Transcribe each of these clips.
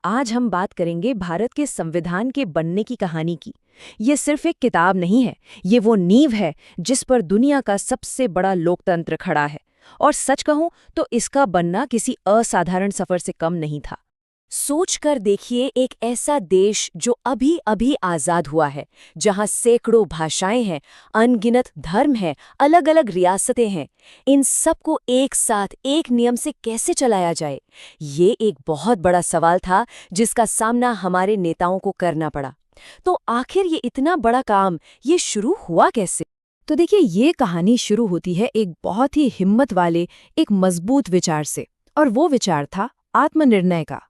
आज हम बात करेंगे भारत के संविधान के बनने की कहानी की। ये सिर्फ एक किताब नहीं है, ये वो नींव है जिस पर दुनिया का सबसे बड़ा लोकतंत्र खड़ा है। और सच कहूं तो इसका बनना किसी असाधारण सफर से कम नहीं था। सोच कर देखिए, एक ऐसा देश जो अभी अभी आजाद हुआ है, जहां सैकड़ों भाषाएं हैं, अनगिनत धर्म हैं, अलग अलग रियासतें हैं। इन सबको एक साथ एक नियम से कैसे चलाया जाए, ये एक बहुत बड़ा सवाल था जिसका सामना हमारे नेताओं को करना पड़ा। तो आखिर ये इतना बड़ा काम ये शुरू हुआ कैसे? तो देखिए, ये कहानी शुरू होती है एक बहुत ही हिम्मत वाले, एक मजबूत विचार से। और वो विचार था आत्मनिर्णय का।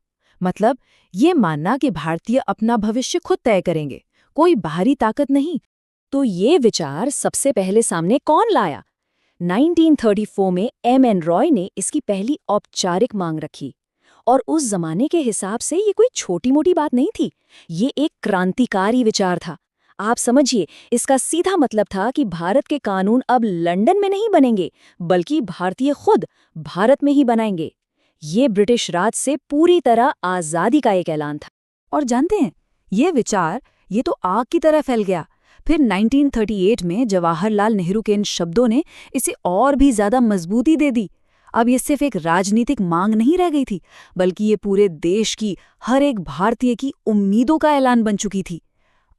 मतलब ये मानना कि भारतीय अपना भविष्य खुद तय करेंगे, कोई बाहरी ताकत नहीं। तो ये विचार सबसे पहले सामने कौन लाया? 1934 में एम.एन. रॉय ने इसकी पहली औपचारिक मांग रखी। और उस जमाने के हिसाब से ये कोई छोटी मोटी बात नहीं थी, ये एक क्रांतिकारी विचार था। आप समझिए, इसका सीधा मतलब था कि भारत के कानून अब लंदन में नहीं बनेंगे, बल्कि भारतीय खुद भारत में ही बनाएंगे। ये ब्रिटिश राज से पूरी तरह आज़ादी का एक ऐलान था। और जानते हैं, ये विचार ये तो आग की तरह फैल गया। फिर 1938 में जवाहरलाल नेहरू के इन शब्दों ने इसे और भी ज्यादा मजबूती दे दी। अब ये सिर्फ एक राजनीतिक मांग नहीं रह गई थी, बल्कि ये पूरे देश की, हर एक भारतीय की उम्मीदों का ऐलान बन चुकी थी।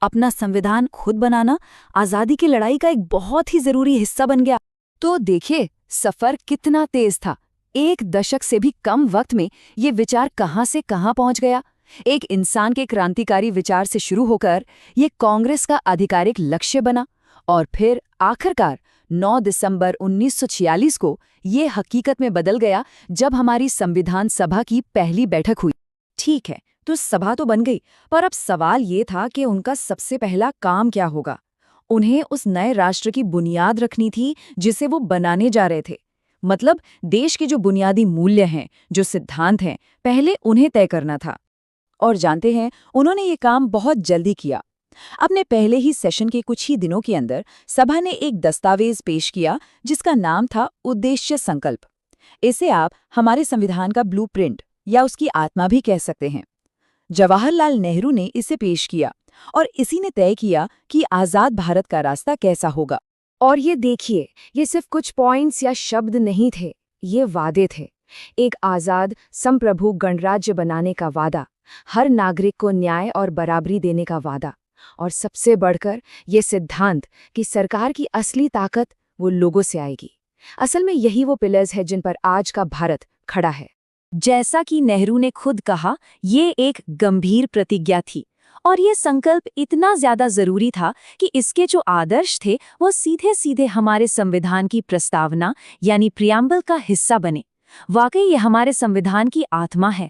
अपना संविधान खुद बनाना आज़ादी की लड़ाई का एक बहुत ही जरूरी हिस्सा बन गया। तो देखिए, सफर कितना तेज था। एक दशक से भी कम वक्त में ये विचार कहां से कहां पहुंच गया। एक इंसान के क्रांतिकारी विचार से शुरू होकर ये कांग्रेस का आधिकारिक लक्ष्य बना, और फिर आखिरकार 9 दिसंबर 1946 को ये हकीकत में बदल गया, जब हमारी संविधान सभा की पहली बैठक हुई। ठीक है, तो सभा तो बन गई, पर अब सवाल ये था कि उनका सबसे पहला काम क्या होगा। उन्हें उस नए राष्ट्र की बुनियाद रखनी थी जिसे वो बनाने जा रहे थे। मतलब देश के जो बुनियादी मूल्य हैं, जो सिद्धांत हैं, पहले उन्हें तय करना था। और जानते हैं, उन्होंने ये काम बहुत जल्दी किया। अपने पहले ही सेशन के कुछ ही दिनों के अंदर सभा ने एक दस्तावेज पेश किया जिसका नाम था उद्देश्य संकल्प। इसे आप हमारे संविधान का ब्लूप्रिंट या उसकी आत्मा भी कह सकते हैं। जवाहरलाल नेहरू ने इसे पेश किया, और इसी ने तय किया कि आज़ाद भारत का रास्ता कैसा होगा। और ये देखिए, ये सिर्फ कुछ पॉइंट्स या शब्द नहीं थे, ये वादे थे। एक आज़ाद संप्रभु गणराज्य बनाने का वादा, हर नागरिक को न्याय और बराबरी देने का वादा, और सबसे बढ़कर ये सिद्धांत कि सरकार की असली ताकत वो लोगों से आएगी। असल में यही वो पिलर्स है जिन पर आज का भारत खड़ा है। जैसा कि नेहरू ने खुद कहा, ये एक गंभीर प्रतिज्ञा थी, और ये संकल्प इतना ज्यादा जरूरी था कि इसके जो आदर्श थे वो सीधे सीधे हमारे संविधान की प्रस्तावना यानी प्रियम्बल का हिस्सा बने। वाकई ये हमारे संविधान की आत्मा है।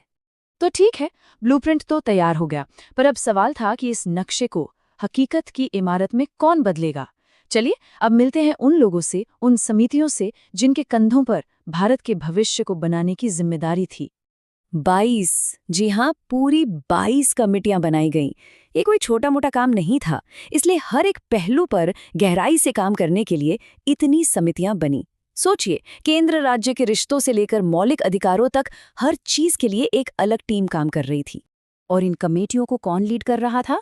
तो ठीक है, ब्लूप्रिंट तो तैयार हो गया, पर अब सवाल था कि इस नक्शे को हकीकत की इमारत में कौन बदलेगा। चलिए अब मिलते हैं उन लोगों से, उन समितियों से जिनके कंधों पर भारत के भविष्य को बनाने की जिम्मेदारी थी। 22, जी हाँ, पूरी 22 कमेटियां बनाई गईं। ये कोई छोटा मोटा काम नहीं था, इसलिए हर एक पहलू पर गहराई से काम करने के लिए इतनी समितियां बनी। सोचिए, केंद्र राज्य के रिश्तों से लेकर मौलिक अधिकारों तक हर चीज के लिए एक अलग टीम काम कर रही थी। और इन कमेटियों को कौन लीड कर रहा था?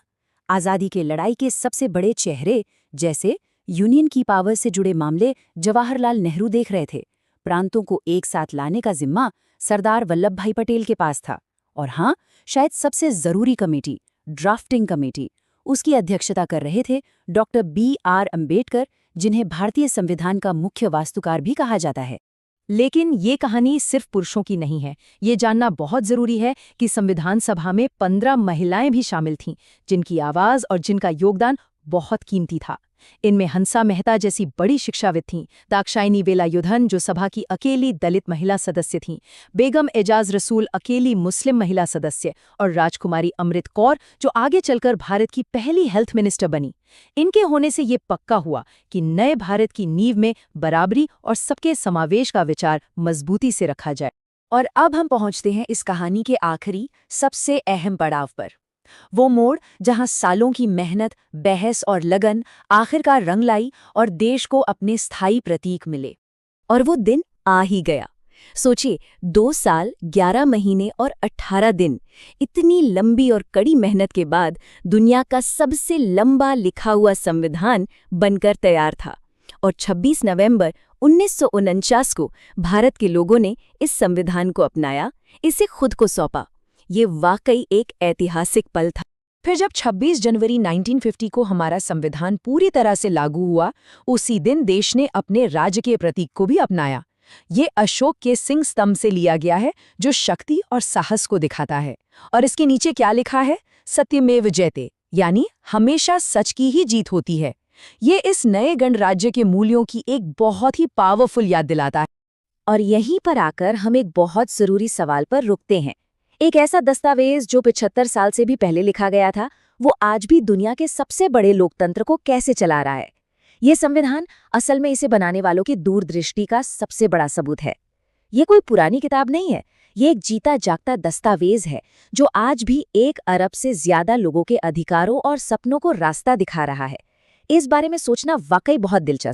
आज़ादी के लड़ाई के सबसे बड़े चेहरे, जैसे यूनियन की पावर से जुड़े मामले जवाहरलाल नेहरू देख रहे थे। प्रांतों को एक साथ लाने का जिम्मा सरदार वल्लभ भाई पटेल के पास था। और हाँ, शायद सबसे जरूरी कमेटी, ड्राफ्टिंग कमेटी, उसकी अध्यक्षता कर रहे थे डॉक्टर B.R. अम्बेडकर, जिन्हें भारतीय संविधान का मुख्य वास्तुकार भी कहा जाता है। लेकिन ये कहानी सिर्फ पुरुषों की नहीं है। ये जानना बहुत जरूरी है कि संविधान सभा में 15 महिलाएं भी शामिल थीं, जिनकी आवाज और जिनका योगदान बहुत कीमती था। इनमें हंसा मेहता जैसी बड़ी शिक्षाविद थीं, दाक्षायणी वेलायुधन जो सभा की अकेली दलित महिला सदस्य थीं, बेगम एजाज रसूल अकेली मुस्लिम महिला सदस्य, और राजकुमारी अमृत कौर जो आगे चलकर भारत की पहली हेल्थ मिनिस्टर बनी। इनके होने से ये पक्का हुआ कि नए भारत की नींव में बराबरी और सबके समावेश का विचार मजबूती से रखा जाए। और अब हम पहुंचते हैं इस कहानी के आखिरी, सबसे अहम पड़ाव पर। वो मोड़ जहां सालों की मेहनत, बहस और लगन आखिरकार रंग लाई और देश को अपने स्थायी प्रतीक मिले। और वो दिन आ ही गया। सोचिए, 2 साल, 11 महीने और 18 दिन, इतनी लंबी और कड़ी मेहनत के बाद दुनिया का सबसे लंबा लिखा हुआ संविधान बनकर तैयार था। और 26 नवंबर 1949 को भारत के लोगों ने इस संविधान को अपनाया, इसे खुद को सौंपा। ये वाकई एक ऐतिहासिक पल था। फिर जब 26 जनवरी 1950 को हमारा संविधान पूरी तरह से लागू हुआ, उसी दिन देश ने अपने राज्य के प्रतीक को भी अपनाया। ये अशोक के सिंह स्तंभ से लिया गया है, जो शक्ति और साहस को दिखाता है। और इसके नीचे क्या लिखा है? सत्यमेव जयते, यानी हमेशा सच की ही जीत होती है। ये इस नए गणराज्य के मूल्यों की एक बहुत ही पावरफुल याद दिलाता है। और यहीं पर आकर हम एक बहुत जरूरी सवाल पर रुकते हैं। एक ऐसा दस्तावेज जो 75 साल से भी पहले लिखा गया था, वो आज भी दुनिया के सबसे बड़े लोकतंत्र को कैसे चला रहा है? ये संविधान असल में इसे बनाने वालों की दूरदृष्टि का सबसे बड़ा सबूत है। ये कोई पुरानी किताब नहीं है, ये एक जीता जागता दस्तावेज है जो आज भी 1 अरब से ज्यादा लोगों के अधिकारों और सपनों को रास्ता दिखा रहा है। इस बारे में सोचना वाकई बहुत दिलचस्प।